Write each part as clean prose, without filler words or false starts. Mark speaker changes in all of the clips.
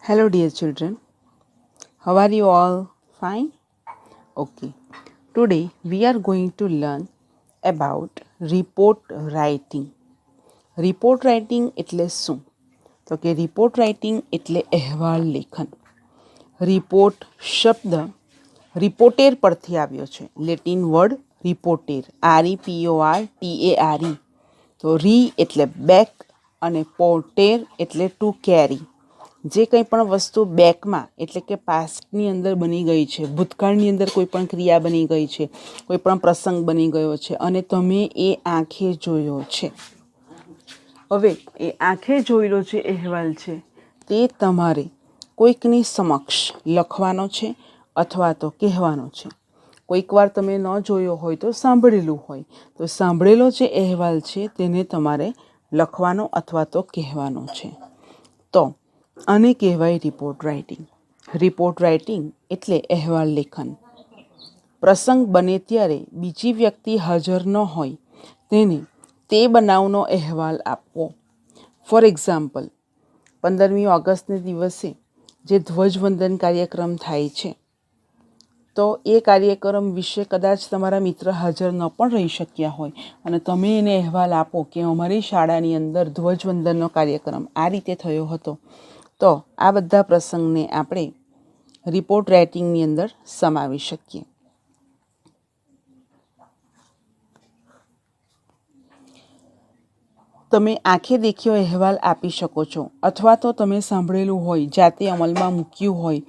Speaker 1: Hello, dear children. How are you all? Fine? Okay. Today we are going to learn about report writing. Report writing એટલે શું? તો કે report writing એટલે અહેવાલ લેખન. Report શબ્દ રિપોર્ટેર પરથી આવ્યો છે. Latin word રિપોર્ટેર, REPORTERE. તો રી એટલે બેક અને પોર્ટેર એટલે ટુ કેરી. જે કંઈ પણ વસ્તુ બેકમાં એટલે કે પાસ્ટની અંદર બની ગઈ છે, ભૂતકાળની અંદર કોઈ પણ ક્રિયા બની ગઈ છે, કોઈ પણ પ્રસંગ બની ગયો છે અને તમે એ આંખે જોયો છે. હવે એ આંખે જોયેલો જે અહેવાલ છે તે તમારે કોઈકની સમક્ષ લખવાનો છે અથવા તો કહેવાનો છે. કોઈક વાર તમે ન જોયો હોય તો સાંભળેલું હોય, તો સાંભળેલો જે અહેવાલ છે તેને તમારે લખવાનો અથવા તો કહેવાનો છે. તો આને કહેવાય રિપોર્ટ રાઇટિંગ. રિપોર્ટ રાઇટિંગ એટલે અહેવાલ લેખન. પ્રસંગ બને ત્યારે બીજી વ્યક્તિ હાજર ન હોય તેને તે બનાવનો અહેવાલ આપવો. ફોર એક્ઝામ્પલ, 15મી ઓગસ્ટને દિવસે જે ધ્વજવંદન કાર્યક્રમ થાય છે તો એ કાર્યક્રમ વિશે કદાચ તમારા મિત્ર હાજર ન પણ રહી શક્યા હોય અને તમે એને અહેવાલ આપો કે અમારી શાળાની અંદર ધ્વજવંદનનો કાર્યક્રમ આ રીતે થયો હતો. તો આ બધા પ્રસંગને આપણે રિપોર્ટ રાઇટિંગની અંદર સમાવી શકીએ. તમે આંખે દેખ્યો અહેવાલ આપી શકો છો અથવા તો તમે સાંભળેલું હોય, જાતે અમલમાં મૂક્યું હોય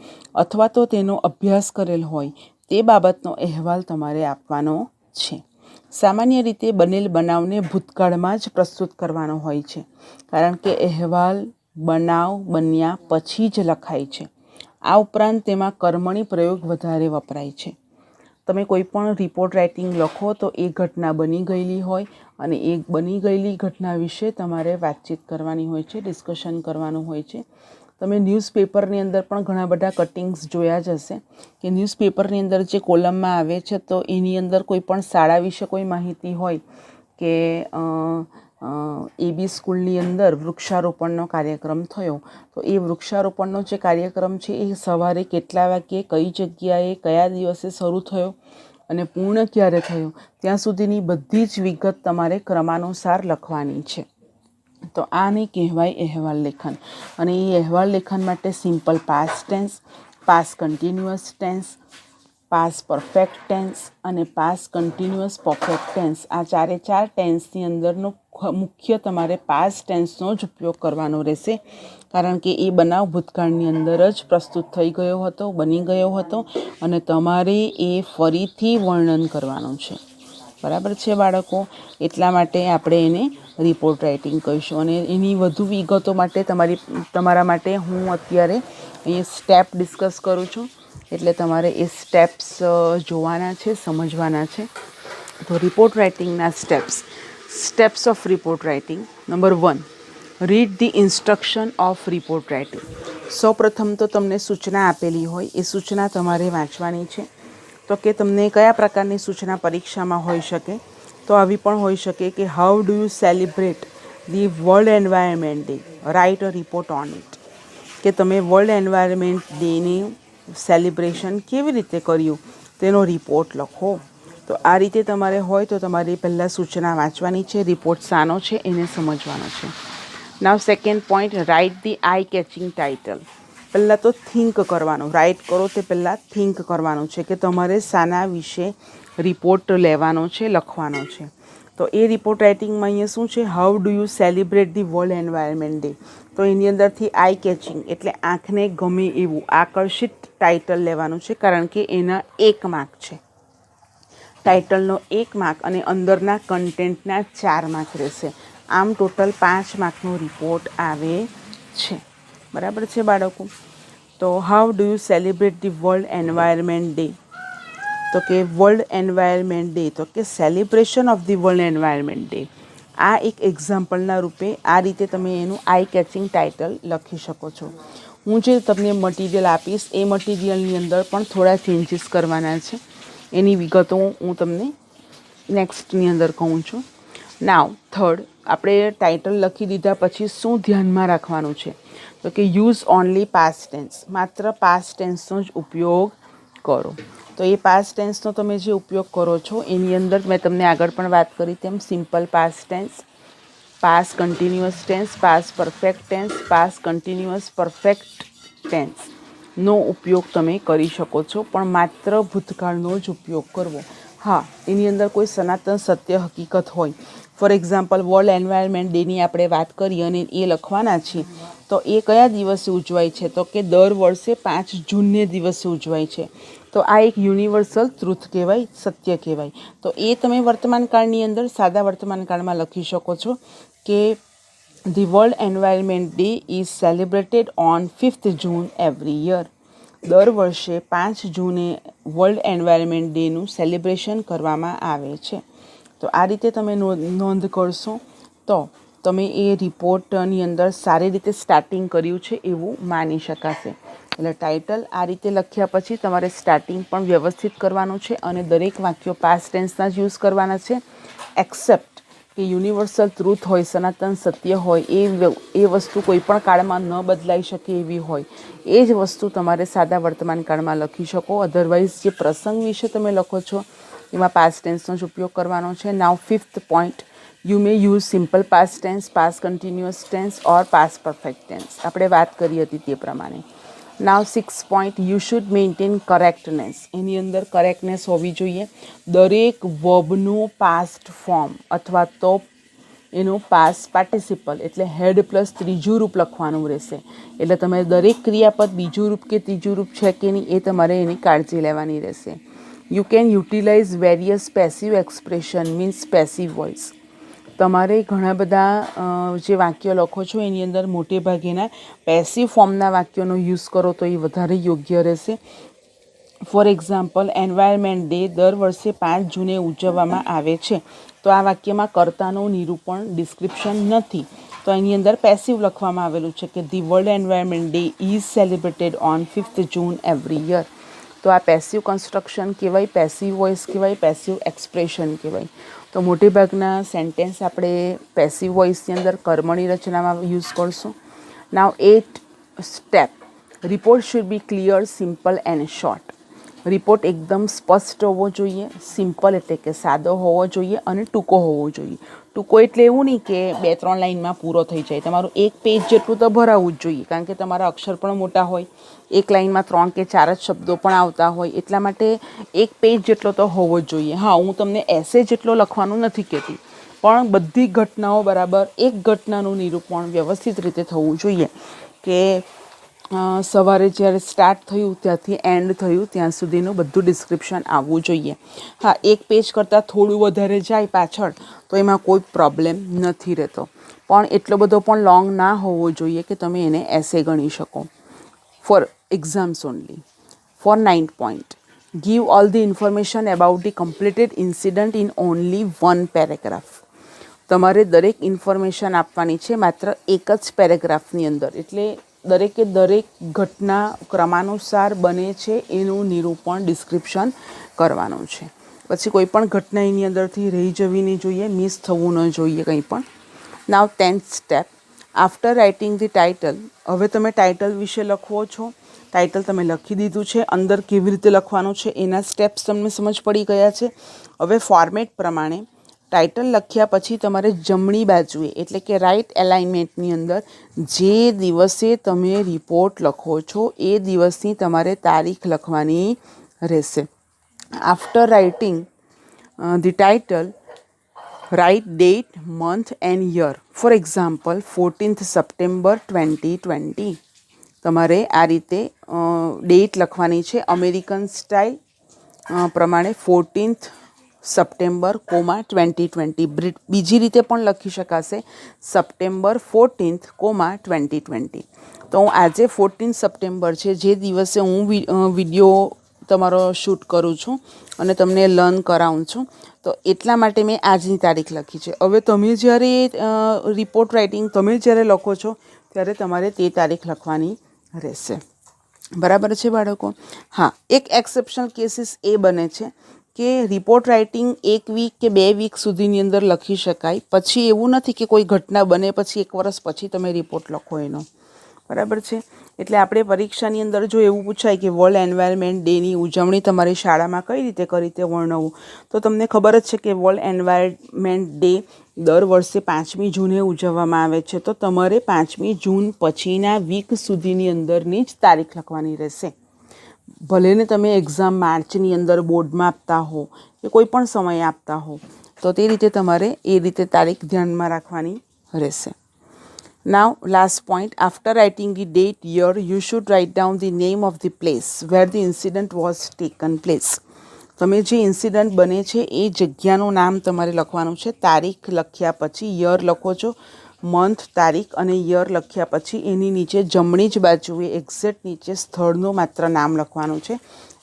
Speaker 1: અથવા તો તેનો અભ્યાસ કરેલ હોય તે બાબતનો અહેવાલ તમારે આપવાનો છે. સામાન્ય રીતે બનેલ બનાવને ભૂતકાળમાં જ પ્રસ્તુત કરવાનો હોય છે, કારણ કે અહેવાલ બનાવ બન્યા પછી જ લખાય છે. આ ઉપરાંત તેમાં કર્મણી પ્રયોગ વધારે વપરાય છે. તમે કોઈ પણ રિપોર્ટ રાઇટિંગ લખો તો એ ઘટના બની ગયેલી હોય અને એ બની ગયેલી ઘટના વિશે તમારે વાતચીત કરવાની હોય છે, ડિસ્કશન કરવાનું હોય છે. તમે ન્યૂઝપેપરની અંદર પણ ઘણા બધા કટિંગ્સ જોયા જ હશે કે ન્યૂઝપેપરની અંદર જે કોલમમાં આવે છે તો એની અંદર કોઈ પણ શાળા વિશે કોઈ માહિતી હોય કે AB સ્કૂલની અંદર વૃક્ષારોપણનો કાર્યક્રમ થયો, તો એ વૃક્ષારોપણનો જે કાર્યક્રમ છે એ સવારે કેટલા વાગ્યે, કઈ જગ્યાએ, કયા દિવસે શરૂ થયો અને પૂર્ણ ક્યારે થયો ત્યાં સુધીની બધી જ વિગત તમારે ક્રમાનુસાર લખવાની છે. તો આને કહેવાય અહેવાલ લેખન. અને એ અહેવાલ લેખન માટે simple past tense, past continuous tense, past perfect tense અને પાસ્ટ કન્ટિન્યુઅસ પરફેક્ટ ટેન્સ, આ ચારે ચાર ટેન્સની અંદરનો મુખ્ય તમારે પાસ્ટ ટેન્સનો જ ઉપયોગ કરવાનો રહેશે, કારણ કે એ બનાવ ભૂતકાળની અંદર જ પ્રસ્તુત થઈ ગયો હતો, બની ગયો હતો અને તમારે એ ફરીથી વર્ણન કરવાનું છે. બરાબર છે બાળકો? એટલા માટે આપણે એને રિપોર્ટ રાઇટિંગ કહીશું. અને એની વધુ વિગતો માટે તમારા માટે હું અત્યારે અહીંયા સ્ટેપ ડિસ્કસ કરું છું, એટલે તમારે એ સ્ટેપ્સ જોવાના છે, સમજવાના છે. તો રિપોર્ટ રાઇટિંગના steps of report writing. Number 1, read the instruction of report writing. સૌપ્રથમ તો તમને સૂચના આપેલી હોય એ સૂચના તમારે વાંચવાની છે. તો કે તમને કયા પ્રકારની સૂચના પરીક્ષામાં હોઈ શકે? તો આવી પણ હોઈ શકે કે how do you celebrate the world environment day, write a report on it. કે તમે વર્લ્ડ એન્વાયરમેન્ટ ડેની સેલિબ્રેશન કેવી રીતે કર્યું તેનો રિપોર્ટ લખો. તો આ રીતે તમારે હોય તો તમારે પહેલાં સૂચના વાંચવાની છે, રિપોર્ટ શાનો છે એને સમજવાનો છે. Now second point, write the eye catching title. પહેલાં તો થિંક કરવાનું, રાઇટ કરો તે પહેલાં થિંક કરવાનું છે કે તમારે શાના વિશે રિપોર્ટ લેવાનો છે, લખવાનો છે. તો એ રિપોર્ટ રાઇટિંગમાં અહીંયા શું છે, how do you celebrate the world environment day. તો એની અંદરથી આઈ કેચિંગ એટલે આંખને ગમે એવું આકર્ષિત ટાઇટલ લેવાનું છે, કારણ કે એના 1 માર્ક છે. ટાઇટલનો 1 માર્ક અને અંદરના કન્ટેન્ટના 4 માર્ક રહેશે. આમ ટોટલ 5 માર્કનો રિપોર્ટ આવે છે. બરાબર છે બાળકો? તો how do you celebrate the world environment day. તો કે વર્લ્ડ એન્વાયરમેન્ટ ડે, તો કે celebration of the world environment day. આ એક એક્ઝામ્પલના રૂપે આ રીતે તમે એનું આઈ કેચિંગ ટાઇટલ લખી શકો છો. હું જે તમને મટીરિયલ આપીશ એ મટીરિયલની અંદર પણ થોડા ચેન્જીસ કરવાના છે. એની વિગતો હું તમને નેક્સ્ટની અંદર કહું છું. નાવ થર્ડ, આપણે ટાઇટલ લખી દીધા પછી શું ધ્યાનમાં રાખવાનું છે, તો કે યુઝ ઓનલી પાસ્ટ ટેન્સ, માત્ર પાસ્ટ ટેન્સનો જ ઉપયોગ કરો. તો એ પાસ્ટ ટેન્સનો તમે જે ઉપયોગ કરો છો એની અંદર મેં તમને આગળ પણ વાત કરી તેમ simple past tense, past continuous tense, past perfect tense, past continuous perfect ટેન્સનો ઉપયોગ તમે કરી શકો છો, પણ માત્ર ભૂતકાળનો જ ઉપયોગ કરવો. હા, એની અંદર કોઈ સનાતન સત્ય હકીકત હોય, ફોર એક્ઝામ્પલ વર્લ્ડ એન્વાયરમેન્ટ ડેની આપણે વાત કરી અને એ લખવાના છીએ, તો એ કયા દિવસે ઉજવાય છે, તો કે દર વર્ષે 5 જૂનને દિવસે ઉજવાય છે. તો આ એક યુનિવર્સલ ટ્રુથ કહેવાય, સત્ય કહેવાય. તો એ તમે વર્તમાનકાળની અંદર સાદા વર્તમાનકાળમાં લખી શકો છો કે the world environment day is celebrated on 5th June every year. દર વર્ષે 5 જૂને વર્લ્ડ એન્વાયરમેન્ટ ડેનું સેલિબ્રેશન કરવામાં આવે છે. તો આ રીતે તમે નોંધ કરશો તો તમે એ રિપોર્ટની અંદર સારી રીતે સ્ટાર્ટિંગ કર્યું છે એવું માની શકાશે. એટલે ટાઇટલ આ રીતે લખ્યા પછી તમારે સ્ટાર્ટિંગ પણ વ્યવસ્થિત કરવાનું છે અને દરેક વાક્યો પાસ્ટ ટેન્સના જ યુઝ કરવાના છે. એક્સેપ્ટ કે યુનિવર્સલ ટ્રુથ હોય, સનાતન સત્ય હોય, એ વસ્તુ કોઈ પણ કાળમાં ન બદલાઈ શકે એવી હોય, એ જ વસ્તુ તમારે સાદા વર્તમાન કાળમાં લખી શકો. અધરવાઇઝ જે પ્રસંગ વિશે તમે લખો છો એમાં પાસ્ટ ટેન્સનો જ ઉપયોગ કરવાનો છે. Now 5th point, you may use simple past tense, past continuous tense or past perfect tense. આપણે વાત કરી હતી તે પ્રમાણે. Now 6th point, you should maintain correctness. એની અંદર કરેક્ટનેસ હોવી જોઈએ. દરેક વર્બનું પાસ્ટ ફોર્મ અથવા તો એનું પાસ્ટ પાર્ટિસિપલ એટલે હેડ પ્લસ ત્રીજું રૂપ લખવાનું રહેશે. એટલે તમે દરેક ક્રિયાપદ બીજું રૂપ કે ત્રીજું રૂપ છે કે નહીં એ તમારે એની કાળજી લેવાની રહેશે. You can utilise various passive expression means passive voice. તમારે ઘણા બધા જે વાક્યો લખો છો એની અંદર મોટે ભાગેના પેસિવ ફોર્મના વાક્યોનો યુઝ કરો તો એ વધારે યોગ્ય રહેશે. ફોર એક્ઝામ્પલ, એન્વાયરમેન્ટ ડે દર વર્ષે 5 જૂને ઉજવવામાં આવે છે. તો આ વાક્યમાં કર્તાનું નિરૂપણ ડિસ્ક્રિપ્શન નથી, તો એની અંદર પેસિવ લખવામાં આવેલું છે કે the world environment day is celebrated on 5th June every year. તો આ પેસિવ કન્સ્ટ્રક્શન કહેવાય, પેસિવ વોઇસ કહેવાય, પેસિવ એક્સપ્રેશન કહેવાય. તો મોટેભાગના સેન્ટેન્સ આપણે પેસિવ વોઇસની અંદર કર્મણી રચનામાં યુઝ કરશું. નાવ 8th step, report should be clear, simple and short. Report એકદમ સ્પષ્ટ હોવો જોઈએ, સિમ્પલ એટલે કે સાદો હોવો જોઈએ અને ટૂંકો હોવો જોઈએ. ટૂંકો એટલે એવું નહીં કે 2-3 લાઇનમાં પૂરો થઈ જાય. તમારું 1 પેજ જેટલું તો ભરાવવું જ જોઈએ, કારણ કે તમારા અક્ષર પણ મોટા હોય, એક લાઇનમાં 3 કે 4 જ શબ્દો પણ આવતા હોય, એટલા માટે 1 પેજ જેટલો તો હોવો જ જોઈએ. હા, હું તમને એસે જેટલો લખવાનું નથી કહેતી, પણ બધી ઘટનાઓ બરાબર એક ઘટનાનું નિરૂપણ વ્યવસ્થિત રીતે થવું જોઈએ કે સવારે જ્યારે સ્ટાર્ટ થયું ત્યાંથી એન્ડ થયું ત્યાં સુધીનું બધું ડિસ્ક્રિપ્શન આવવું જોઈએ. હા, 1 પેજ કરતાં થોડું વધારે જાય પાછળ તો એમાં કોઈ પ્રોબ્લેમ નથી રહેતો, પણ એટલો બધો પણ લોંગ ના હોવો જોઈએ કે તમે એને એસે ગણી શકો. For exams only. For 9th point, give all the information about the completed incident in only 1 paragraph. તમારે દરેક ઇન્ફોર્મેશન આપવાની છે માત્ર એક જ પેરેગ્રાફની અંદર. એટલે દરેકે દરેક ઘટના ક્રમાનુસાર બને છે એનું નિરૂપણ ડિસ્ક્રિપ્શન કરવાનું છે. પછી કોઈ પણ ઘટના એની અંદરથી રહી જવી નહીં જોઈએ, મિસ થવું ન જોઈએ કંઈ પણ. નાવ 10th step, after writing the title. હવે તમે ટાઇટલ વિશે લખવો છો, ટાઇટલ તમે લખી દીધું છે, અંદર કેવી રીતે લખવાનું છે એના સ્ટેપ્સ તમને સમજ પડી ગયા છે. હવે ફોર્મેટ પ્રમાણે ટાઇટલ લખ્યા પછી તમારે જમણી બાજુએ એટલે કે રાઇટ એલાઇનમેન્ટની અંદર જે દિવસે તમે રિપોર્ટ લખો છો એ દિવસની તમારે તારીખ લખવાની રહેશે. After writing the title, write date, month and year. For example, 14th September 2020. તમારે આ રીતે ડેટ લખવાની છે અમેરિકન સ્ટાઇલ પ્રમાણે 14th સપ્ટેમ્બર, 2020. બીજી રીતે પણ લખી શકાશે, સપ્ટેમ્બર 14th, 2020. તો હું આજે 14 સપ્ટેમ્બર છે જે દિવસે હું વિડીયો તમારો શૂટ કરું છું અને તમને લર્ન કરાવું છું, તો એટલા માટે મેં આજની તારીખ લખી છે. હવે તમે જ્યારે રિપોર્ટ રાઇટિંગ તમે જ્યારે લખો છો ત્યારે તમારે તે તારીખ લખવાની રહેશે. બરાબર છે બાળકો? હા, એક એક્સેપ્શનલ કેસીસ એ બને છે કે રિપોર્ટ રાઇટિંગ 1 વીક કે 2 વીક સુધીની અંદર લખી શકાય. પછી એવું નથી કે કોઈ ઘટના બને પછી 1 વર્ષ પછી તમે રિપોર્ટ લખો એનો, બરાબર છે. એટલે આપણે પરીક્ષાની અંદર જો એવું પૂછાય કે વર્લ્ડ એન્વાયરમેન્ટ ડેની ઉજવણી તમારી શાળામાં કઈ રીતે કરી તે વર્ણવો, તો તમને ખબર જ છે કે વર્લ્ડ એન્વાયરમેન્ટ ડે દર વર્ષે 5મી જૂને ઉજવવામાં આવે છે. તો તમારે 5મી જૂન પછીના વીક સુધીની અંદરની જ તારીખ લખવાની રહેશે. ભલે ને તમે એક્ઝામ માર્ચની અંદર બોર્ડમાં આપતા હો કે કોઈ પણ સમયે આપતા હો, તો તે રીતે તમારે એ રીતે તારીખ ધ્યાનમાં રાખવાની રહેશે. Now, last point, after writing the date, year, you should write down the name of the place where the incident was taken place. તમે જે ઇન્સિડન્ટ બને છે એ જગ્યાનું નામ તમારે લખવાનું છે. તારીખ લખ્યા પછી યર લખો છો, મંથ, તારીખ અને યર લખ્યા પછી એની નીચે જમણી જ બાજુએ એક્ઝેક્ટ નીચે સ્થળનું માત્ર નામ લખવાનું છે,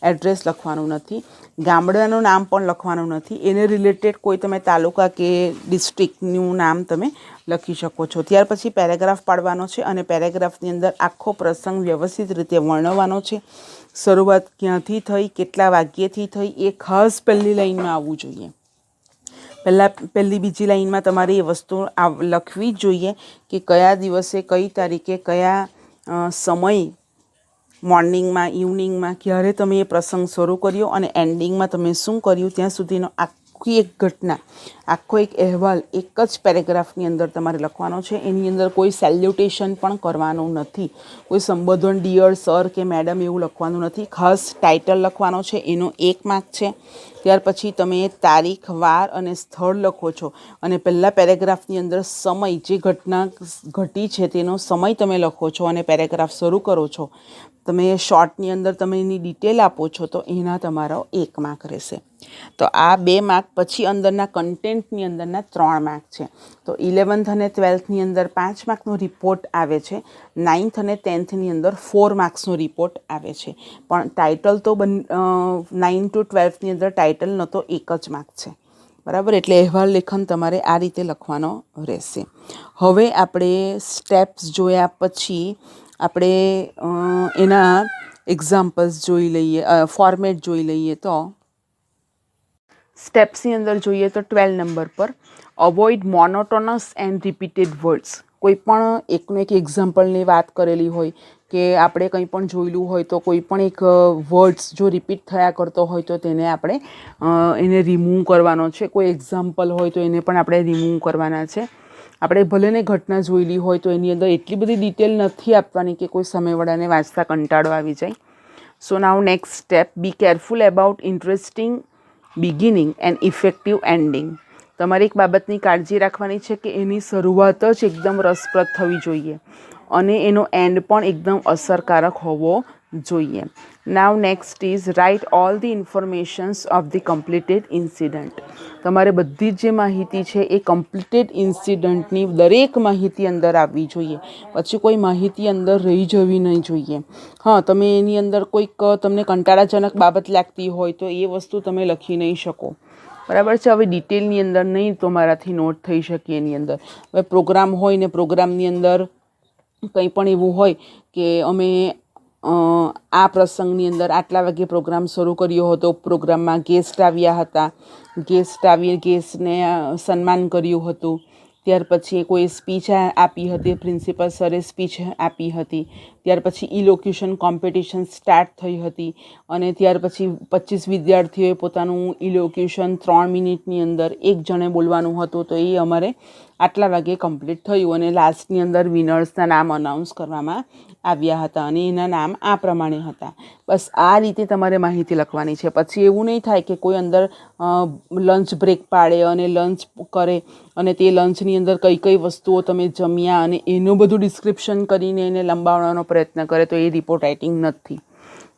Speaker 1: એડ્રેસ લખવાનું નથી. ગામડાનું નામ પણ લખવાનું નથી. એને રિલેટેડ કોઈ તમે તાલુકા કે ડિસ્ટ્રિક્ટનું નામ તમે લખી શકો છો. ત્યાર પછી પેરેગ્રાફ પાડવાનો છે અને પેરેગ્રાફની અંદર આખો પ્રસંગ વ્યવસ્થિત રીતે વર્ણવવાનો છે. શરૂઆત ક્યાંથી થઈ, કેટલા વાગ્યેથી થઈ, એ ખાસ પહેલી લાઈનમાં આવવું જોઈએ. પહેલી બીજી લાઈનમાં તમારે એ વસ્તુ લખવી જ જોઈએ કે કયા દિવસે, કઈ તારીખે, કયા સમય, મોર્નિંગમાં, ઇવનિંગમાં ક્યારે તમે એ પ્રસંગ શરૂ કર્યો અને એન્ડિંગમાં તમે શું કર્યું, ત્યાં સુધીનો આખી એક ઘટના, આખો એક અહેવાલ એક જ પેરેગ્રાફની અંદર તમારે લખવાનો છે. એની અંદર કોઈ સેલ્યુટેશન પણ કરવાનું નથી, કોઈ સંબોધન ડિયર સર કે મેડમ એવું લખવાનું નથી. ખાસ ટાઇટલ લખવાનો છે, એનો 1 માર્ક છે. ત્યાર પછી તમે તારીખ, વાર અને સ્થળ લખો છો અને પહેલાં પેરેગ્રાફની અંદર સમય, જે ઘટના ઘટી છે તેનો સમય તમે લખો છો અને પેરેગ્રાફ શરૂ કરો છો. તમે શોર્ટની અંદર તમે એની ડિટેલ આપો છો તો એના તમારો 1 માર્ક રહેશે. તો આ 2 માર્ક પછી અંદરના કન્ટેન્ટની અંદરના 3 માર્ક છે. તો 11th અને 12thની અંદર 5 માર્કનો રિપોર્ટ આવે છે. 9th અને 10thની અંદર 4 માર્ક્સનો રિપોર્ટ આવે છે. પણ ટાઇટલ તો 9 to 12thની અંદર ટાઇટલનો તો 1 જ માર્ક છે, બરાબર. એટલે અહેવાલ લેખન તમારે આ રીતે લખવાનો રહેશે. હવે આપણે સ્ટેપ્સ જોયા પછી આપણે એના એક્ઝામ્પલ્સ જોઈ લઈએ, ફોર્મેટ જોઈ લઈએ. તો સ્ટેપ્સની અંદર જોઈએ તો 12 નંબર પર avoid monotonous and repeated words. કોઈ પણ એકનું એક એક્ઝામ્પલની વાત કરેલી હોય કે આપણે કંઈ પણ જોયેલું હોય તો કોઈ પણ એક વર્ડ્સ જો રિપીટ થયા કરતો હોય તો તેને આપણે એને રિમૂવ કરવાનો છે. કોઈ એક્ઝામ્પલ હોય તો એને પણ આપણે રિમૂવ કરવાના છે. આપણે ભલે ને ઘટના જોયેલી હોય તો એની અંદર એટલી બધી ડિટેલ નથી આપવાની કે કોઈ સામેવાળાને વાંચતા કંટાળો આવી જાય. So now next step, be careful about interesting beginning and effective ending. તમારે એક બાબતની કાળજી રાખવાની છે કે એની શરૂઆત જ એકદમ રસપ્રદ થવી જોઈએ અને એનો એન્ડ પણ એકદમ અસરકારક હોવો જોઈએ. Now next is write all the informations of the completed incident. તમારે બધી જ જે માહિતી છે એ કમ્પ્લીટેડ ઇન્સિડન્ટની દરેક માહિતી અંદર આવવી જોઈએ. પછી કોઈ માહિતી અંદર રહી જવી નહીં જોઈએ. હા, તમે એની અંદર કોઈક તમને કંટાળાજનક બાબત લાગતી હોય તો એ વસ્તુ તમે લખી નહીં શકો, બરાબર છે. હવે ડિટેલની અંદર નહીં તો મારાથી નોટ થઈ શકે એની અંદર. હવે પ્રોગ્રામ હોય ને પ્રોગ્રામની અંદર કંઈ પણ એવું હોય કે અમે આ પ્રસંગની અંદર આટલા વાગે પ્રોગ્રામ શરૂ કર્યો હતો, પ્રોગ્રામમાં ગેસ્ટ આવ્યા હતા, ગેસ્ટને સન્માન કર્યું હતું, ત્યાર પછી કોઈ સ્પીચ આપી હતી, પ્રિન્સિપલ સરે સ્પીચ આપી હતી, ત્યાર પછી ઇલોક્યુશન કોમ્પિટિશન સ્ટાર્ટ થઈ હતી અને ત્યાર પછી 25 વિદ્યાર્થીઓએ પોતાનું ઇલોક્યુશન 3 મિનિટની અંદર એક જણે બોલવાનું હતું તો એ અમારે આટલા વાગે કમ્પ્લીટ થયું અને લાસ્ટની અંદર વિનર્સના નામ અનાઉન્સ કરવામાં આવ્યા હતા અને એના નામ આ પ્રમાણે હતા. બસ આ રીતે તમારે માહિતી લખવાની છે. પછી એવું નહીં થાય કે કોઈ અંદર લંચ બ્રેક પાડે અને લંચ કરે અને તે લંચની અંદર કઈ કઈ વસ્તુઓ તમે જમ્યા અને એનું બધું ડિસ્ક્રિપ્શન કરીને એને લંબાવવાનો પ્રયત્ન કરે તો એ રિપોર્ટ રાઇટિંગ નથી.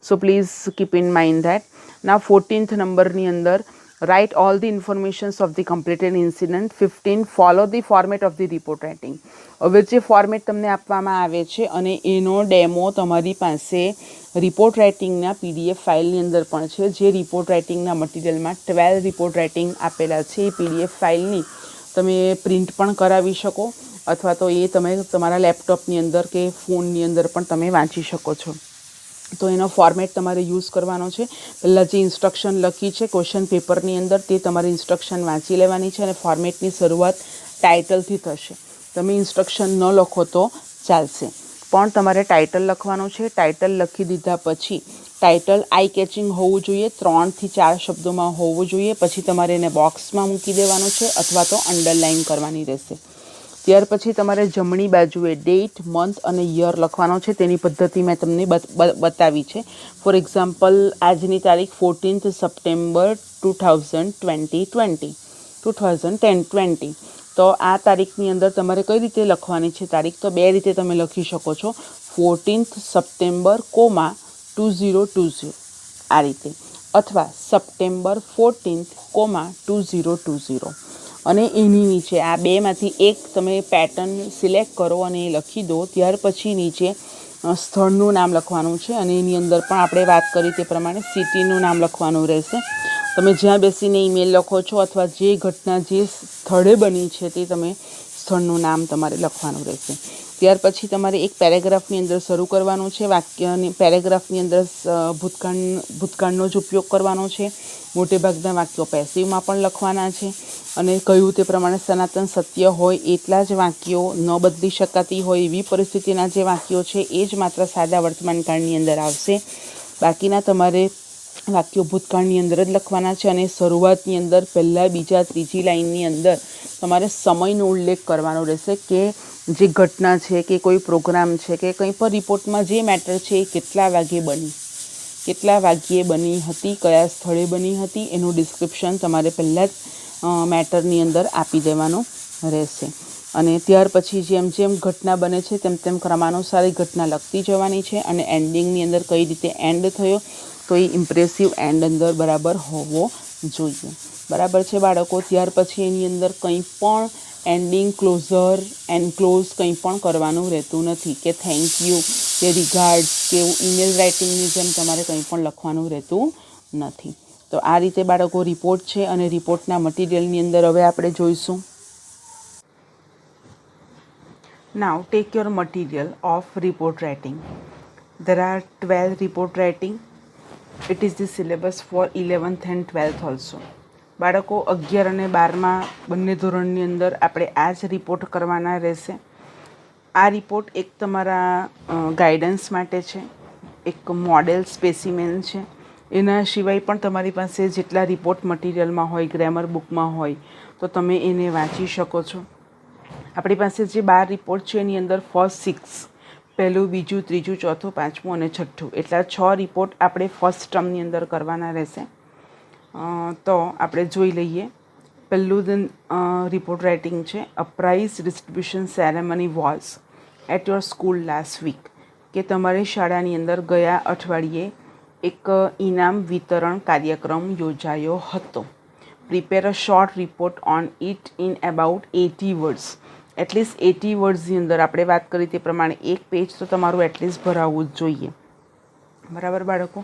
Speaker 1: So please keep in mind that. ના 14th નંબરની અંદર write all the informations of the completed incident. 15 follow the format of the report writing. હવે જે ફોર્મેટ તમને આપવામાં આવે છે અને એનો ડેમો તમારી પાસે રિપોર્ટ રાઇટિંગના PDF ફાઇલની અંદર પણ છે. જે રિપોર્ટ રાઇટિંગના મટીરિયલમાં 12 રિપોર્ટ રાઇટિંગ આપેલા છે એ PDF ફાઇલની તમે પ્રિન્ટ પણ કરાવી શકો અથવા તો એ તમે તમારા લેપટોપની અંદર કે ફોનની અંદર પણ તમે વાંચી શકો છો. તો એનો ફોર્મેટ તમારે યુઝ કરવાનો છે. પહેલાં જે ઇન્સ્ટ્રક્શન લખી છે ક્વેશ્ચન પેપરની અંદર તે તમારે ઇન્સ્ટ્રક્શન વાંચી લેવાની છે અને ફોર્મેટની શરૂઆત ટાઇટલથી થશે. તમે ઇન્સ્ટ્રક્શન ન લખો તો ચાલશે, પણ તમારે ટાઇટલ લખવાનું છે. ટાઇટલ લખી દીધા પછી ટાઇટલ આઈ કેચિંગ હોવું જોઈએ, 3 થી 4 શબ્દોમાં હોવું જોઈએ. પછી તમારે એને બોક્સમાં મૂકી દેવાનું છે અથવા તો અંડરલાઇન કરવાની રહેશે. ત્યાર પછી તમારે જમણી બાજુએ ડેટ, મંથ અને યર લખવાનો છે. તેની પદ્ધતિ મેં તમને બતાવી છે. ફોર એક્ઝામ્પલ, આજની તારીખ 14 સપ્ટેમ્બર 2020. તો આ તારીખની અંદર તમારે કઈ રીતે લખવાની છે તારીખ? તો 2 રીતે તમે લખી શકો છો. 14 સપ્ટેમ્બર, 2020 આ રીતે, અથવા સપ્ટેમ્બર 14, 2020. અને એની નીચે આ બેમાંથી એક તમે પેટર્ન સિલેક્ટ કરો અને એ લખી દો. ત્યાર પછી નીચે સ્થળનું નામ લખવાનું છે અને એની અંદર પણ આપણે વાત કરી તે પ્રમાણે સિટીનું નામ લખવાનું રહેશે. તમે જ્યાં બેસીને ઈમેલ લખો છો અથવા જે ઘટના જે સ્થળે બની છે તે તમે સ્થળનું નામ તમારે લખવાનું રહેશે. ત્યાર પછી તમારે એક પેરેગ્રાફની અંદર શરૂ કરવાનું છે. વાક્યની પેરેગ્રાફની અંદર ભૂતકાળનો જ ઉપયોગ કરવાનો છે. મોટેભાગના વાક્યો પેસિવમાં પણ લખવાના છે અને કહ્યું તે પ્રમાણે સનાતન સત્ય હોય એટલા જ વાક્યો, ન બદલી શકાતી હોય એવી પરિસ્થિતિના જે વાક્યો છે એ જ માત્ર સાદા વર્તમાનકાળની અંદર આવશે. બાકીના તમારે વાક્યો ભૂતકાળની અંદર જ લખવાના છે અને શરૂઆતની અંદર પહેલાં, બીજા, ત્રીજી લાઇનની અંદર તમારે સમયનો ઉલ્લેખ કરવાનો રહેશે કે જે ઘટના છે કે કોઈ પ્રોગ્રામ છે કે કંઈ પણ રિપોર્ટમાં જે મેટર છે એ કેટલા વાગ્યે બની હતી, કયા સ્થળે બની હતી, એનું ડિસ્ક્રિપ્શન તમારે પહેલાં જ મેટરની અંદર આપી દેવાનું રહેશે. અને ત્યાર પછી જેમ જેમ ઘટના બને છે તેમ તેમ ક્રમાનુસાર એ ઘટના લખતી જવાની છે અને એન્ડિંગની અંદર કઈ રીતે એન્ડ થયો તો એ ઇમ્પ્રેસિવ એન્ડ અંદર બરાબર હોવો જોઈએ. બરાબર છે બાળકો? ત્યાર પછી એની અંદર કંઈ પણ એન્ડિંગ, ક્લોઝર, એન્ક્લોઝ કંઈ પણ કરવાનું રહેતું નથી કે થેન્ક યુ કે રિગાર્ડ્સ કે એવું ઈમેલ રાઇટિંગની જેમ તમારે કંઈ પણ લખવાનું રહેતું નથી. તો આ રીતે બાળકો રિપોર્ટ છે અને રિપોર્ટના મટીરિયલની અંદર હવે આપણે જોઈશું. Now take your material of report writing. There are 12 report writing. It is the syllabus for 11th and 12th also. બાળકો 11 અને 12માં બંને ધોરણની અંદર આપણે આ જ રિપોર્ટ કરવાના રહેશે. આ રિપોર્ટ એક તમારા ગાઈડન્સ માટે છે, એક મોડેલ સ્પેસિમેન છે. એના સિવાય પણ તમારી પાસે જેટલા રિપોર્ટ મટીરિયલમાં હોય, ગ્રામર બુકમાં હોય તો તમે એને વાંચી શકો છો. આપણી પાસે જે 12 રિપોર્ટ છે એની અંદર ફર્સ્ટ 6, પહેલું, બીજું, ત્રીજું, ચોથું, પાંચમું અને છઠ્ઠું, એટલા 6 રિપોર્ટ આપણે ફર્સ્ટ ટર્મની અંદર કરવાના રહેશે. તો આપણે જોઈ લઈએ. પહેલું રિપોર્ટ રાઇટિંગ છે, a prize distribution ceremony was at your school last week, કે તમારી શાળાની અંદર ગયા અઠવાડિયે એક ઇનામ વિતરણ કાર્યક્રમ યોજાયો હતો. Prepare a short report on it in about 80 words. At least 80 વર્ડ્સની અંદર આપણે વાત કરી તે પ્રમાણે એક પેજ તો તમારું એટલીસ્ટ ભરાવવું જ જોઈએ. બરાબર બાળકો?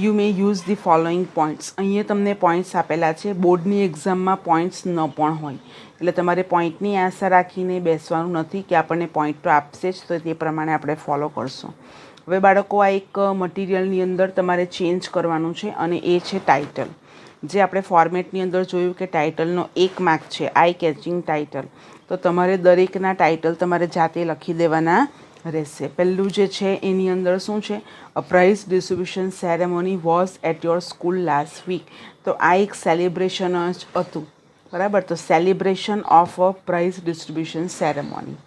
Speaker 1: You may use the following points. અહીંયા તમને પોઈન્ટ્સ આપેલા છે. બોર્ડની એક્ઝામમાં પોઈન્ટ્સ ન પણ હોય એટલે તમારે પોઈન્ટની આશા રાખીને બેસવાનું નથી કે આપણને પોઈન્ટ તો આપશે જ તો તે પ્રમાણે આપણે ફોલો કરશું. હવે બાળકો આ એક મટીરિયલની અંદર તમારે ચેન્જ કરવાનું છે અને એ છે ટાઇટલ. જે આપણે ફોર્મેટની અંદર જોયું કે ટાઇટલનો 1 માર્ક છે, આઈ કેચિંગ ટાઇટલ. તો તમારે દરેકના ટાઇટલ તમારે જાતે લખી દેવાના રહેશે. પહેલું જે છે એની અંદર શું છે? A prize distribution ceremony was at your school last week. તો આ એક સેલિબ્રેશન જ હતું. બરાબર? તો celebration of a prize distribution ceremony,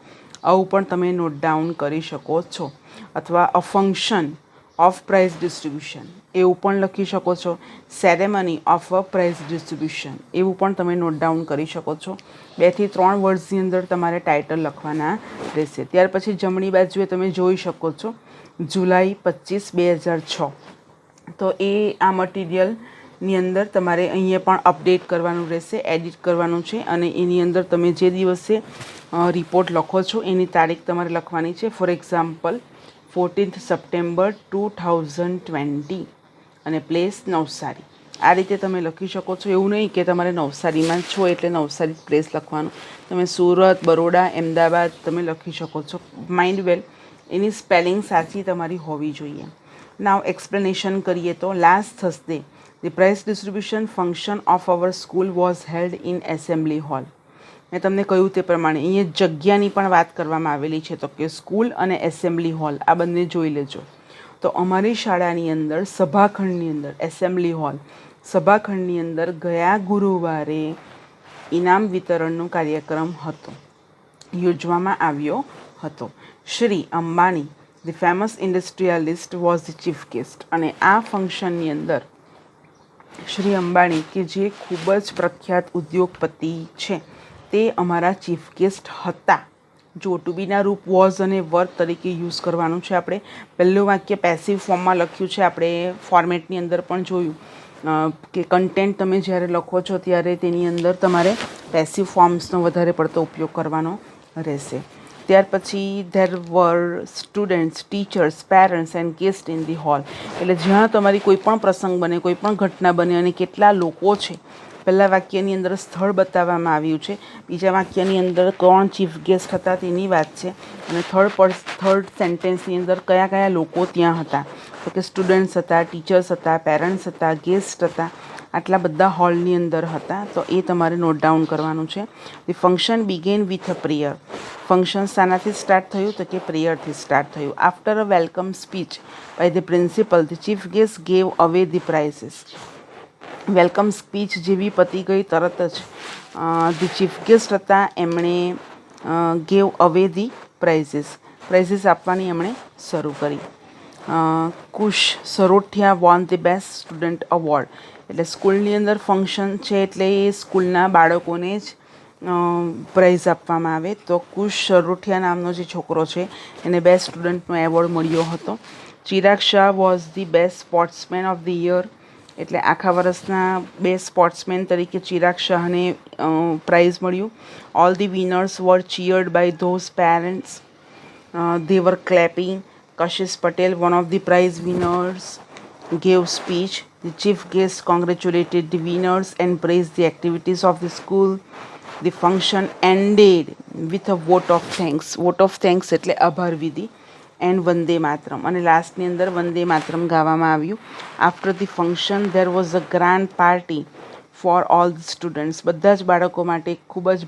Speaker 1: આવું પણ તમે નોટ ડાઉન કરી શકો છો. અથવા a function of prize distribution એવું પણ લખી શકો છો. Ceremony of a prize distribution એવું પણ તમે નોટ ડાઉન કરી શકો છો. 2 થી 3 વર્ડ્સની અંદર તમારે ટાઇટલ લખવાના રહેશે. ત્યાર પછી જમણી બાજુએ તમે જોઈ શકો છો જુલાઈ 25, 2006. તો એ આ મટીરિયલની અંદર તમારે અહીંયા પણ અપડેટ કરવાનું રહેશે, એડિટ કરવાનું છે અને એની અંદર તમે જે દિવસે રિપોર્ટ લખો છો એની તારીખ તમારે લખવાની છે. ફોર એક્ઝામ્પલ 14 સપ્ટેમ્બર 2020 અને પ્લેસ નવસારી. આ રીતે તમે લખી શકો છો. એવું નહીં કે તમારે નવસારીમાં છો એટલે નવસારી પ્લેસ લખવાનું. તમે સુરત, બરોડા, અમદાવાદ તમે લખી શકો છો. માઇન્ડ વેલ એની સ્પેલિંગ સાચી તમારી હોવી જોઈએ. નાવ એક્સપ્લેનેશન કરીએ તો last Thursday the prize distribution function of our school was held in assembly hall. મેં તમને કહ્યું તે પ્રમાણે અહીંયા જગ્યાની પણ વાત કરવામાં આવેલી છે, તો કે સ્કૂલ અને એસેમ્બલી હોલ આ બંને જોઈ લેજો. તો અમારી શાળાની અંદર સભાખંડની અંદર એસેમ્બલી હોલ સભાખંડની અંદર ગયા ગુરુવારે ઇનામ વિતરણનો કાર્યક્રમ હતો, યોજવામાં આવ્યો હતો. Shri Ambani the famous industrialist was the chief guest. અને આ ફંક્શનની અંદર શ્રી અંબાણી કે જે ખૂબ જ પ્રખ્યાત ઉદ્યોગપતિ છે તે અમારા ચીફ ગેસ્ટ હતા. જો ટુ બીના રૂપ વોઝ અને વર્ક તરીકે યુઝ કરવાનું છે. આપણે પહેલું વાક્ય પેસિવ ફોર્મમાં લખ્યું છે, આપણે ફોર્મેટની અંદર પણ જોયું કે કન્ટેન્ટ તમે જ્યારે લખો છો ત્યારે તેની અંદર તમારે પેસિવ ફોર્મ્સનો વધારે પડતો ઉપયોગ કરવાનો રહેશે. ત્યાર પછી there were students, teachers, parents and guest in the hall. એટલે જ્યાં તમારી કોઈ પણ પ્રસંગ બને, કોઈ પણ ઘટના બને અને કેટલા લોકો છે. પહેલા વાક્યની અંદર સ્થળ બતાવવામાં આવ્યું છે, બીજા વાક્યની અંદર કોણ ચીફ ગેસ્ટ હતા તેની વાત છે, અને થર્ડ સેન્ટેન્સની અંદર કયા કયા લોકો ત્યાં હતા. તો કે સ્ટુડન્ટ્સ હતા, ટીચર્સ હતા, પેરેન્ટ્સ હતા, ગેસ્ટ હતા, આટલા બધા હોલની અંદર હતા. તો એ તમારે નોટ ડાઉન કરવાનું છે. The function began with a prayer. Function શાનાથી સ્ટાર્ટ થયું? તો કે પ્રેયરથી સ્ટાર્ટ થયું. After a welcome speech by the principal the chief guest gave away the prizes. Welcome speech જેવી પતી ગઈ તરત જ ધી ચીફ ગેસ્ટ હતા એમણે ગેવ અવે ધી પ્રાઇઝીસ આપવાની એમણે શરૂ કરી. Kush Sarothiya won the best student award. એટલે સ્કૂલની અંદર ફંક્શન છે એટલે એ સ્કૂલના બાળકોને જ પ્રાઇઝ આપવામાં આવે. તો કુશ સરોઠિયા નામનો જે છોકરો છે એને બેસ્ટ સ્ટુડન્ટનો એવોર્ડ મળ્યો હતો. Chirag Shah was the best sportsman of the year. એટલે આખા વર્ષના બેસ્ટ સ્પોર્ટ્સમેન તરીકે ચિરાગ શાહને પ્રાઇઝ મળ્યું. All the winners were cheered by those parents. they were clapping. Kashish Patel, one of the prize winners, gave speech. The chief guest congratulated the winners and praised the activities of the school. The function ended with a vote of thanks. Vote of thanks એટલે આભાર વિધિ and Vande Mataram. અને લાસ્ટની અંદર વંદે માતરમ ગાવામાં આવ્યું. After the function there was a grand party for all the students. બધા જ બાળકો માટે ખૂબ જ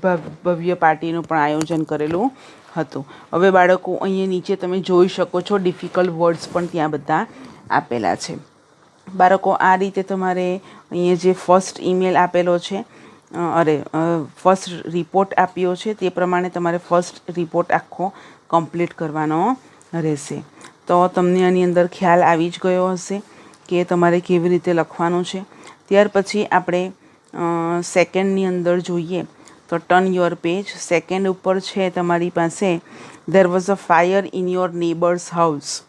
Speaker 1: ભવ્ય પાર્ટીનું પણ આયોજન કરેલું હતું. હવે બાળકો અહીંયા નીચે તમે જોઈ શકો છો ડિફિકલ્ટ વર્ડ્સ પણ ત્યાં બધા આપેલા છે. બાળકો આ રીતે તમારે અહીંયા જે ફર્સ્ટ ઈમેલ આપેલો છે ફર્સ્ટ રિપોર્ટ આપ્યો છે તે પ્રમાણે તમારે ફર્સ્ટ રિપોર્ટ આખો કમ્પ્લીટ કરવાનો રહેશે. તો તમને આની અંદર ખ્યાલ આવી જ ગયો હશે કે તમારે કેવી રીતે લખવાનું છે. ત્યાર પછી આપણે સેકન્ડની અંદર જોઈએ તો ટર્ન યોર પેજ. સેકન્ડ ઉપર છે તમારી પાસે there was a fire in your neighbours house.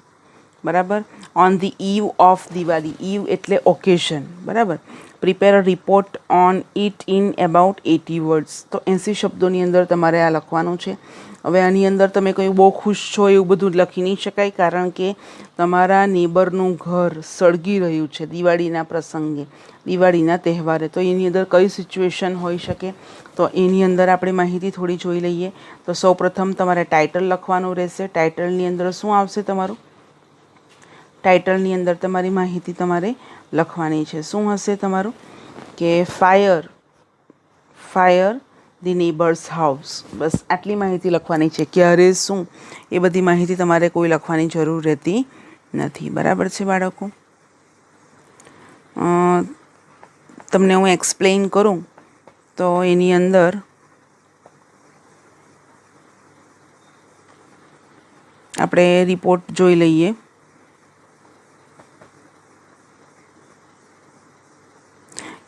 Speaker 1: બરાબર. On the eve of Diwali. Eve એટલે ઓકેઝન. બરાબર. Prepare a report on it in about 80 words. તો 80 શબ્દોની અંદર તમારે આ લખવાનું છે. હવે આની અંદર તમે કંઈ બહુ ખુશ છો એવું બધું લખી નહીં શકાય, કારણ કે તમારા નેબરનું ઘર સળગી રહ્યું છે દિવાળીના પ્રસંગે, દિવાળીના તહેવારે. તો એની અંદર કઈ સિચ્યુએશન હોઈ શકે, તો એની અંદર આપણે માહિતી થોડી જોઈ લઈએ. તો સૌપ્રથમ તમારે ટાઇટલ લખવાનું રહેશે. ટાઇટલની અંદર શું આવશે તમારું? ટાઇટલની અંદર તમારી માહિતી તમારે લખવાની છે. શું હશે તમારું? કે ફાયર ધી નેબર્સ હાઉસ. બસ આટલી માહિતી લખવાની છે. ક્યારે શું એ બધી માહિતી તમારે કોઈ લખવાની જરૂર રહેતી નથી. બરાબર છે બાળકો? તમને હું એક્સપ્લેન કરું તો એની અંદર આપણે રિપોર્ટ જોઈ લઈએ.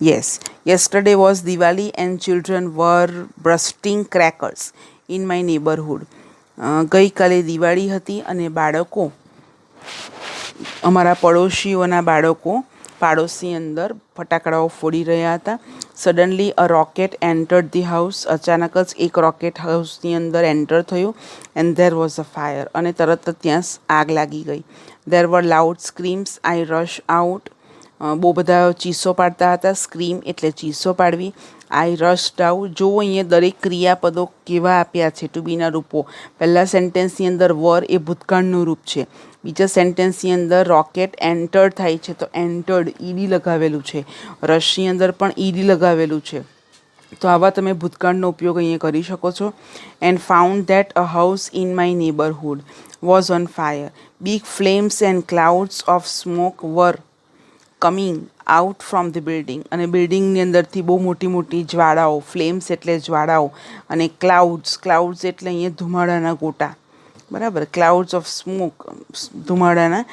Speaker 1: Yes, yesterday was Diwali and children were bursting crackers in my neighborhood. ગઈકાલે દિવાળી હતી અને બાળકો, અમારા પડોશીઓના બાળકો પાડોશની અંદર ફટાકડાઓ ફોડી રહ્યા હતા. Suddenly a rocket entered the house. અચાનક જ એક રોકેટ હાઉસની અંદર એન્ટર થયું. And there was a fire. અને તરત જ ત્યાં આગ લાગી ગઈ. There were loud સ્ક્રીમ્સ. I rush out. બહુ બધા ચીસો પાડતા હતા. સ્ક્રીમ એટલે ચીસો પાડવી. આઈ રશ્ડ આઉટ. જો અહીંયા દરેક ક્રિયાપદો કેવા આપ્યા છે, ટુ બીના રૂપો. પહેલા સેન્ટેન્સની અંદર વર એ ભૂતકાળનું રૂપ છે. બીજા સેન્ટેન્સની અંદર રોકેટ એન્ટર્ડ થાય છે તો એન્ટર્ડ ઈડી લગાવેલું છે. રશની અંદર પણ ઈડી લગાવેલું છે. તો આવા તમે ભૂતકાળનો ઉપયોગ અહીંયા કરી શકો છો. And found that a house in my neighbourhood was on fire. Big flames and clouds of smoke were coming out from the building. અને બિલ્ડિંગની અંદરથી બહુ મોટી મોટી જ્વાળાઓ, ફ્લેમ્સ એટલે જ્વાળાઓ, અને ક્લાઉડ્સ એટલે અહીંયા ધુમાડાના ગોટા. બરાબર, ક્લાઉડ્સ ઓફ સ્મોક, ધુમાડાના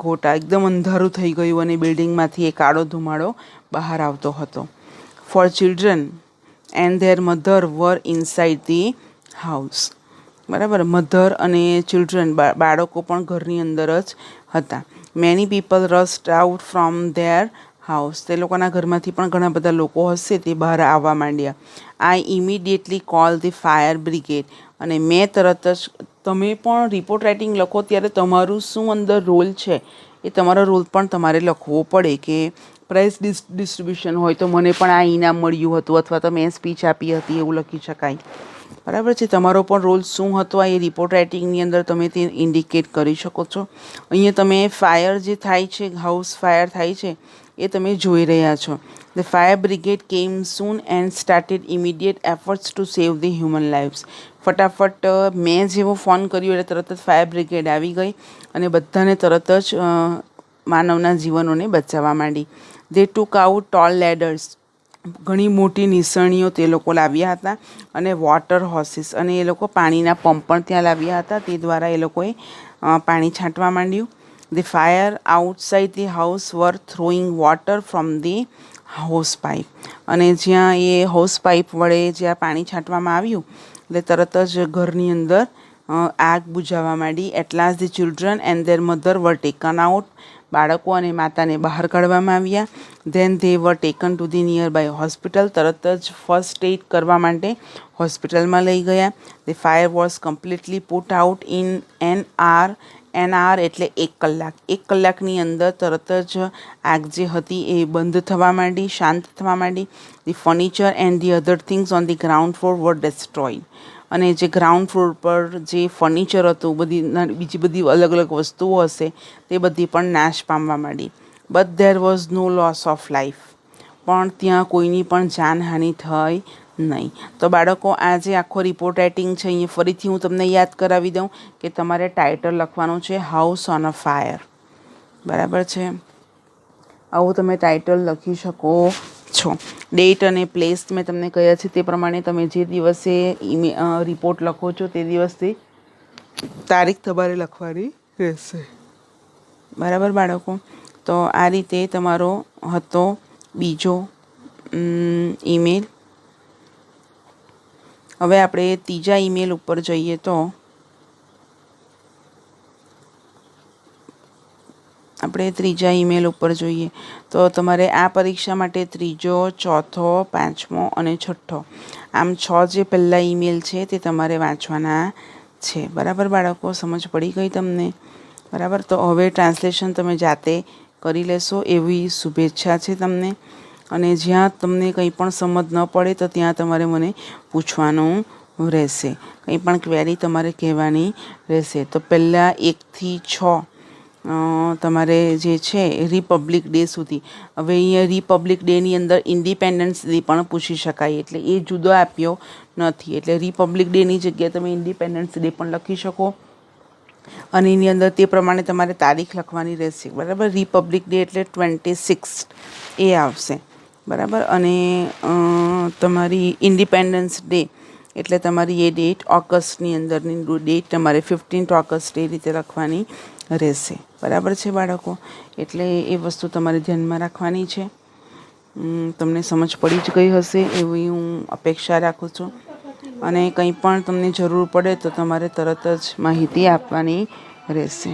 Speaker 1: ગોટા. એકદમ અંધારું થઈ ગયું અને બિલ્ડિંગમાંથી એ કાળો ધુમાડો બહાર આવતો હતો. For children and their mother were inside the house. બરાબર, મધર અને ચિલ્ડ્રન બાળકો પણ ઘરની અંદર જ હતા. Many people rushed out from their house. તે લોકોના ઘરમાંથી પણ ઘણા બધા લોકો હશે તે બહાર આવવા માંડ્યા. I immediately call the fire brigade. અને મેં તરત જ, તમે પણ રિપોર્ટ રાઇટિંગ લખો ત્યારે તમારું શું અંદર રોલ છે એ તમારો રોલ પણ તમારે લખવો પડે. કે પ્રાઇઝ ડિસ્ટ્રીબ્યુશન હોય તો મને પણ આ ઇનામ મળ્યું હતું, અથવા તો મેં સ્પીચ આપી હતી, એવું લખી શકાય. બરાબર છે. તમારો પણ રોલ શું હતો એ રિપોર્ટ રાઇટિંગની અંદર તમે તે ઇન્ડિકેટ કરી શકો છો. અહીંયા તમે ફાયર જે થાય છે, હાઉસ ફાયર થાય છે એ તમે જોઈ રહ્યા છો. The fire brigade came soon and started immediate efforts to save the human lives. ફટાફટ મેં જેવો ફોન કર્યો એટલે તરત જ ફાયર બ્રિગેડ આવી ગઈ અને બધાને તરત જ માનવના જીવનોને બચાવવા માંડી. They took out tall ladders. ઘણી મોટી નિસરણીઓ તે લોકો લાવ્યા હતા, અને વોટર હોસીસ, અને એ લોકો પાણીના પંપ પણ ત્યાં લાવ્યા હતા. તે દ્વારા એ લોકોએ પાણી છાંટવા માંડ્યું. The fire outside the house were throwing water from the hose pipe. અને જ્યાં એ હોસ પાઇપ વડે જ્યાં પાણી છાંટવામાં આવ્યું એટલે તરત જ ઘરની અંદર આગ બુઝાવવા માંડી. At last the children and their mother were taken out. બાળકો અને માતાને બહાર કાઢવામાં આવ્યા. Then they were taken to the nearby hospital. તરત જ ફર્સ્ટ એડ કરવા માટે હોસ્પિટલમાં લઈ ગયા. The fire was completely put out in an hour. An hour એટલે 1 કલાક. 1 કલાકની અંદર તરત જ આગ જે હતી એ બંધ થવા માંડી, શાંત થવા માંડી. The furniture and the other things on the ground floor were destroyed. અને જે ગ્રાઉન્ડ ફ્લોર પર જે ફર્નિચર હતું, બીજી બધી અલગ અલગ વસ્તુઓ હશે તે બધી પણ નાશ પામવા માંડી. But there was no loss of life. પણ ત્યાં કોઈની પણ જાનહાનિ થઈ નહીં. તો બાળકો, આ જે આખો રિપોર્ટ રાઇટિંગ છે અહીંયા ફરીથી હું તમને યાદ કરાવી દઉં કે તમારે ટાઇટલ લખવાનું છે હાઉસ ઓન અ ફાયર. બરાબર છે, આવું તમે ટાઇટલ લખી શકો છો. ડેટ અને પ્લેસ મેં તમને કહ્યા છે તે પ્રમાણે તમે જે દિવસે રિપોર્ટ લખો છો તે દિવસથી તારીખ તમારે લખવાની રહેશે. બરાબર બાળકો, તો આ રીતે તમારો હતો બીજો ઈમેલ. હવે આપણે ત્રીજા ઈમેલ ઉપર જઈએ તો તો તમારે આ પરીક્ષા માટે ત્રીજો, ચોથો, પાંચમો અને છઠ્ઠો, આમ 6 જે પહેલા ઈમેલ છે તે તમારે વાંચવાના છે. બરાબર બાળકો, સમજ પડી ગઈ તમને? બરાબર, તો હવે ટ્રાન્સલેશન તમે જાતે કરી લેશો એવી શુભેચ્છા છે તમને. અને જ્યાં તમને કંઈ પણ સમજ ન પડે તો ત્યાં તમારે મને પૂછવાનું રહેશે. કંઈ પણ ક્વેરી તમારે કહેવાની રહેશે. તો પહેલાં 1 થી 6 તમારે જે છે રિપબ્લિક ડે સુધી. હવે અહીંયા રિપબ્લિક ડેની અંદર ઇન્ડિપેન્ડન્સ ડે પણ પૂછી શકાય, એટલે એ જુદો આપ્યો નથી. એટલે રિપબ્લિક ડેની જગ્યાએ તમે ઇન્ડિપેન્ડન્સ ડે પણ લખી શકો, અને એની અંદર તે પ્રમાણે તમારે તારીખ લખવાની રહેશે. બરાબર, રિપબ્લિક ડે એટલે 26 એ આવશે. બરાબર, અને તમારી ઇન્ડિપેન્ડન્સ ડે એટલે તમારી એ ડેટ ઓગસ્ટની અંદરની ડેટ તમારે 15 ઓગસ્ટ એ રીતે લખવાની રહેશે. બરાબર છે બાળકો, એટલે એ વસ્તુ તમારે ધ્યાનમાં રાખવાની છે. તમને સમજ પડી જ ગઈ હશે એવી હું અપેક્ષા રાખું છું. અને કંઈ પણ તમને જરૂર પડે તો તમારે તરત જ માહિતી આપવાની રહેશે.